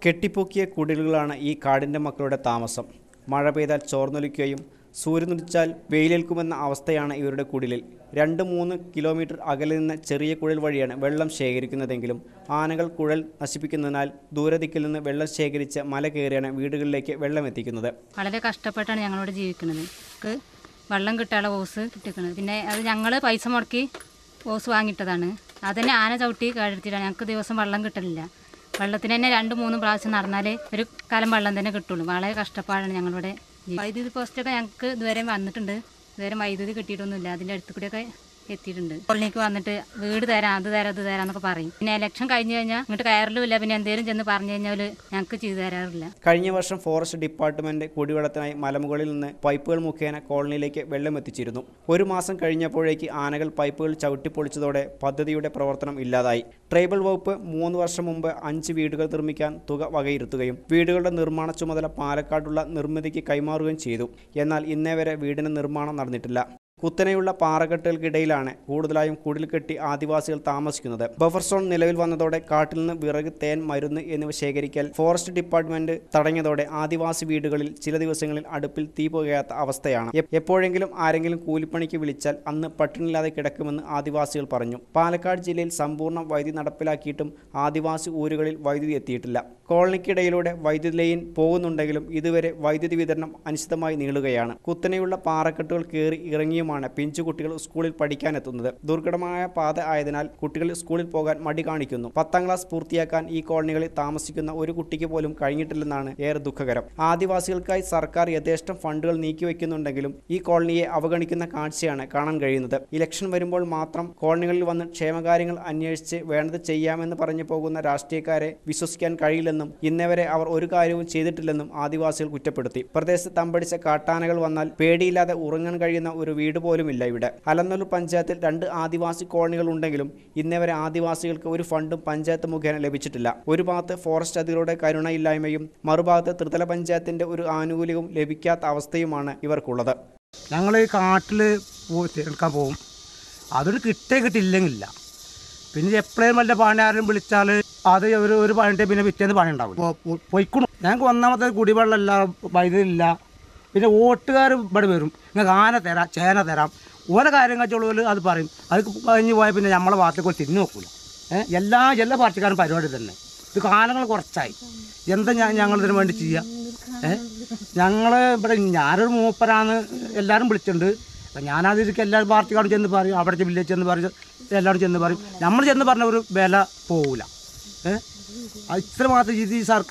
കെട്ടിപ്പൊക്കിയ കുടിലുകളാണ് ഈ കാടിൻ്റെ മക്കളുടെ താമസം. മഴ പെയ്താൽ ചോർന്നൊലിക്കുകയും സൂര്യനുദിച്ചാൽ വെയിലേൽക്കുമെന്ന അവസ്ഥയാണ് ഇവരുടെ കുടിലിൽ. 2-3 കിലോമീറ്റർ അകലെ നിന്ന് ചെറിയ കുഴൽ വഴിയാണ് വെള്ളം ശേഖരിക്കുന്നതെങ്കിലും ആനകൾ കുഴൽ നശിപ്പിക്കുന്നതിനാൽ ദൂരദിക്കിൽ നിന്ന് വെള്ളം ശേഖരിച്ച് മല കയറിയാണ് വീടുകളിലേക്ക് വെള്ളം എത്തിക്കുന്നത്. വളരെ കഷ്ടപ്പെട്ടാണ് ഞങ്ങളിവിടെ ജീവിക്കുന്നത്. വെള്ളം കിട്ടാനുള്ള ഓസ് കിട്ടിക്കുന്നത്. പിന്നെ അത് ഞങ്ങൾ പൈസ മുടക്കി ഓസ് വാങ്ങിയിട്ടതാണ്. അതന്നെ ആന ചവിട്ടി കഴുത്തിട്ടാണ്. ഞങ്ങൾക്ക് ദിവസം വെള്ളം കിട്ടലില്ല. വെള്ളത്തിന് തന്നെ 2-3 പ്രാവശ്യം നടന്നാലേ ഒരു കലം വെള്ളം തന്നെ കിട്ടുള്ളൂ. വളരെ കഷ്ടപ്പാടാണ് ഞങ്ങളിവിടെ. വൈദ്യുതി പോസ്റ്റൊക്കെ ഞങ്ങൾക്ക് ഇതുവരെ വന്നിട്ടുണ്ട്. ഇതുവരെ വൈദ്യുതി കിട്ടിയിട്ടൊന്നുമില്ല. അതിൻ്റെ അടുത്ത് കൂടെയൊക്കെ എത്തിയിട്ടുണ്ട്. കോളനിക്ക് വന്നിട്ട് വീട് തരാം, അത് തരാം, ഇത് തരാം എന്നൊക്കെ പറയും. പിന്നെ ഇലക്ഷൻ കഴിഞ്ഞ് കഴിഞ്ഞാൽ ഇങ്ങോട്ട് കയറലുമില്ല. പിന്നെ എന്തെങ്കിലും ചെന്ന് പറഞ്ഞു കഴിഞ്ഞാൽ ഞങ്ങൾക്ക് ചെയ്തു തരാറില്ല. കഴിഞ്ഞ വർഷം ഫോറസ്റ്റ് ഡിപ്പാർട്ട്മെന്റ് കുടിവെള്ളത്തിനായി മലമുകളിൽ നിന്ന് പൈപ്പുകൾ മുഖേന കോളനിയിലേക്ക് വെള്ളം എത്തിച്ചിരുന്നു. 1 മാസം കഴിഞ്ഞപ്പോഴേക്ക് ആനകൾ പൈപ്പുകൾ ചവിട്ടിപ്പൊളിച്ചതോടെ പദ്ധതിയുടെ പ്രവർത്തനം ഇല്ലാതായി. ട്രൈബൽ വകുപ്പ് 3 വർഷം മുമ്പ് 5 വീടുകൾ നിർമ്മിക്കാൻ തുക വകയിരുത്തുകയും വീടുകളുടെ നിർമ്മാണ ചുമതല പാലക്കാടുള്ള നിർമ്മിതിക്ക് കൈമാറുകയും ചെയ്തു. എന്നാൽ ഇന്നേ വരെ വീടിന് നിർമ്മാണം നടന്നിട്ടില്ല. കുത്തനെയുള്ള പാറക്കെട്ടുകൾക്കിടയിലാണ് കൂടുതലായും കുടിൽ കെട്ടി ആദിവാസികൾ താമസിക്കുന്നത്. ബഫർ സോൺ നിലവിൽ വന്നതോടെ കാട്ടിൽ നിന്ന് വിറക്, തേൻ, മരുന്ന് എന്നിവ ശേഖരിക്കൽ ഫോറസ്റ്റ് ഡിപ്പാർട്ട്മെന്റ് തടഞ്ഞതോടെ ആദിവാസി വീടുകളിൽ ചില ദിവസങ്ങളിൽ അടുപ്പിൽ തീ പുകയാത്ത അവസ്ഥയാണ്. എപ്പോഴെങ്കിലും ആരെങ്കിലും കൂലിപ്പണിക്ക് വിളിച്ചാൽ അന്ന് പട്ടിണിയില്ലാതെ കിടക്കുമെന്ന് ആദിവാസികൾ പറഞ്ഞു. പാലക്കാട് ജില്ലയിൽ സമ്പൂർണ്ണ വൈദ്യുതി നടപ്പിലാക്കിയിട്ടും ആദിവാസി ഊരുകളിൽ വൈദ്യുതി എത്തിയിട്ടില്ല. കോളനിക്കിടയിലൂടെ വൈദ്യുതി ലൈൻ പോകുന്നുണ്ടെങ്കിലും ഇതുവരെ വൈദ്യുതി വിതരണം അനിശ്ചിതമായി നീളുകയാണ്. കുത്തനെയുള്ള പാറക്കെട്ടുകൾ കയറി ഇറങ്ങിയും പിഞ്ചുകുട്ടികൾ സ്കൂളിൽ പഠിക്കാനെത്തുന്നത്. ദുർഘടമായ പാത ആയതിനാൽ കുട്ടികൾ സ്കൂളിൽ പോകാൻ മടി കാണിക്കുന്നു. 10ാം ക്ലാസ് പൂർത്തിയാക്കാൻ ഈ കോളനികളിൽ താമസിക്കുന്ന ഒരു കുട്ടിക്ക് പോലും കഴിഞ്ഞിട്ടില്ലെന്നാണ് ഏറെ ദുഃഖകരം. ആദിവാസികൾക്കായി സർക്കാർ യഥേഷ്ടം ഫണ്ടുകൾ നീക്കിവെക്കുന്നുണ്ടെങ്കിലും ഈ കോളനിയെ അവഗണിക്കുന്ന കാഴ്ചയാണ് കാണാൻ കഴിയുന്നത്. ഇലക്ഷൻ വരുമ്പോൾ മാത്രം കോളനികളിൽ വന്ന് ക്ഷേമകാര്യങ്ങൾ അന്വേഷിച്ച് വേണ്ടത് ചെയ്യാമെന്ന് പറഞ്ഞു പോകുന്ന രാഷ്ട്രീയക്കാരെ വിശ്വസിക്കാൻ കഴിയില്ലെന്നും ഇന്നേവരെ അവർ ഒരു കാര്യവും ചെയ്തിട്ടില്ലെന്നും ആദിവാസികൾ കുറ്റപ്പെടുത്തി. പ്രദേശത്ത് തമ്പടിച്ച കാട്ടാനകൾ വന്നാൽ പേടിയില്ലാതെ ഉറങ്ങാൻ കഴിയുന്ന ഒരു വീട് പോലുമില്ല ഇവിടെ. അലനല്ലൂർ പഞ്ചായത്തിൽ 2 ആദിവാസി കോളനികൾ ഉണ്ടെങ്കിലും ഇന്നേവരെ ആദിവാസികൾക്ക് ഒരു ഫണ്ടും പഞ്ചായത്ത് മുഖേന ലഭിച്ചിട്ടില്ല. ഒരു ഭാഗത്ത് ഫോറസ്റ്റ് അധികൃതരുടെ കരുണയില്ലായ്മയും മറുഭാഗത്ത് ത്രിതല പഞ്ചായത്തിന്റെ ഒരു ആനുകൂല്യവും ലഭിക്കാത്ത അവസ്ഥയുമാണ് ഇവർക്കുള്ളത്. ഞങ്ങൾ ഈ കാട്ടിൽ എടുക്കാൻ പോകും. അതൊരു കിട്ടിയില്ലെങ്കില്ല. പിന്നെ എപ്പോഴും വല്ല പണിയാരും വിളിച്ചാൽ അത് ഒരു പണിയിട്ട് പിന്നെ പിറ്റേന്ന് പണി ഉണ്ടാവും. പോയിക്കണം. ഞങ്ങൾക്ക് ഒന്നാമത്തെ കുടിവെള്ളമില്ല, വൈദ്യുതി ഇല്ല. പിന്നെ വോട്ടുകാർ ഇവിടെ വരും, നിങ്ങൾക്ക് ആന തരാം, ചേന തരാം, ഓരോ കാര്യങ്ങൾ ചുള്ളവർ അത് പറയും. അത് കഴിഞ്ഞ് പോയാൽ പിന്നെ നമ്മളെ ഭാഗത്തേക്ക് തിരിഞ്ഞു നോക്കില്ല. എല്ലാ പാർട്ടിക്കാരും പരിപാടി തന്നെ. ഇത് കാലങ്ങൾ കുറച്ചായി. എന്താ ഞങ്ങളിതിനു വേണ്ടി ചെയ്യുക? ഞങ്ങൾ ഇവിടെ ഞാനൊരു മൂപ്പരാന്ന് എല്ലാവരും വിളിച്ചിട്ടുണ്ട്. അപ്പം ഞാനതിലേക്ക് എല്ലാ പാർട്ടിക്കാരും ചെന്ന് പറയും, അവിടുത്തെ വില്ലേജ് ചെന്ന് പറയും, എല്ലാവരും ചെന്ന് പറയും. നമ്മൾ ചെന്ന് പറഞ്ഞ ഒരു വില പോവില്ല. ഇത്ര മാത്രം ഇത് ഈ സർക്കാർ